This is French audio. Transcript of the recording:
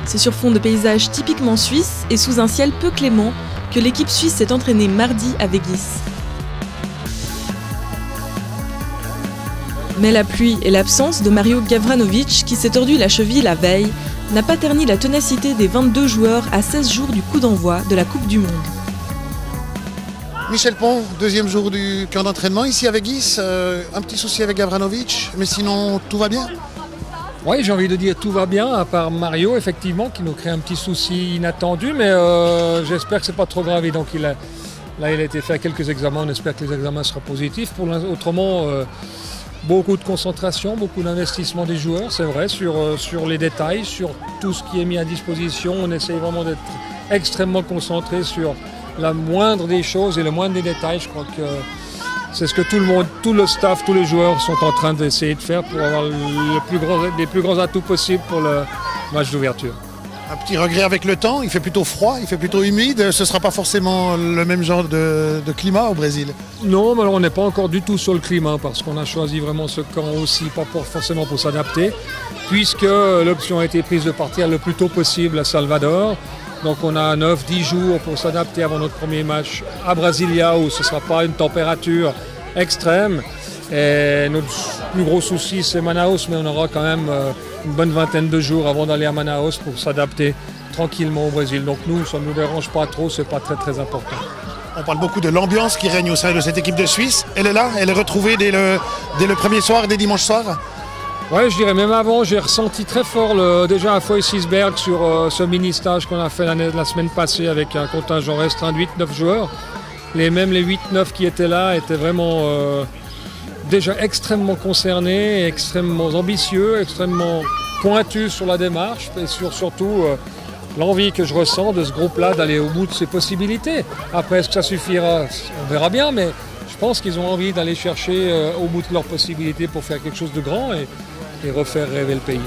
C'est sur fond de paysages typiquement suisses et sous un ciel peu clément que l'équipe suisse s'est entraînée mardi à Weggis. Mais la pluie et l'absence de Mario Gavranovic, qui s'est tordu la cheville la veille, n'a pas terni la ténacité des 22 joueurs à 16 jours du coup d'envoi de la Coupe du Monde. Michel Pont, deuxième jour du camp d'entraînement ici à Weggis. Un petit souci avec Gavranovic, mais sinon tout va bien? Oui, j'ai envie de dire tout va bien, à part Mario, effectivement, qui nous crée un petit souci inattendu, mais j'espère que c'est pas trop grave. Et donc il a été fait à quelques examens, on espère que les examens seront positifs. Autrement, beaucoup de concentration, beaucoup d'investissement des joueurs, c'est vrai, sur les détails, sur tout ce qui est mis à disposition. On essaye vraiment d'être extrêmement concentré sur la moindre des choses et le moindre des détails. Je crois que c'est ce que tout le monde, tout le staff, tous les joueurs sont en train d'essayer de faire pour avoir les plus grands atouts possibles pour le match d'ouverture. Un petit regret avec le temps, il fait plutôt froid, il fait plutôt humide. Ce ne sera pas forcément le même genre de climat au Brésil. Non, mais alors on n'est pas encore du tout sur le climat parce qu'on a choisi vraiment ce camp aussi, pas forcément pour s'adapter, puisque l'option a été prise de partir le plus tôt possible à Salvador. Donc on a 9-10 jours pour s'adapter avant notre premier match à Brasilia où ce ne sera pas une température extrême. Et notre plus gros souci c'est Manaus, mais on aura quand même une bonne vingtaine de jours avant d'aller à Manaus pour s'adapter tranquillement au Brésil. Donc nous, ça ne nous dérange pas trop, c'est pas très important. On parle beaucoup de l'ambiance qui règne au sein de cette équipe de Suisse. Elle est là, elle est retrouvée dès le premier soir, dès dimanche soir. Oui, je dirais même avant, j'ai ressenti très fort déjà à Foy-Sisberg sur ce mini-stage qu'on a fait la semaine passée avec un contingent restreint de 8-9 joueurs. Même les 8-9 qui étaient là étaient vraiment déjà extrêmement concernés, extrêmement ambitieux, extrêmement pointus sur la démarche et surtout l'envie que je ressens de ce groupe-là d'aller au bout de ses possibilités. Après, est-ce que ça suffira? On verra bien, mais je pense qu'ils ont envie d'aller chercher au bout de leurs possibilités pour faire quelque chose de grand et refaire rêver le pays.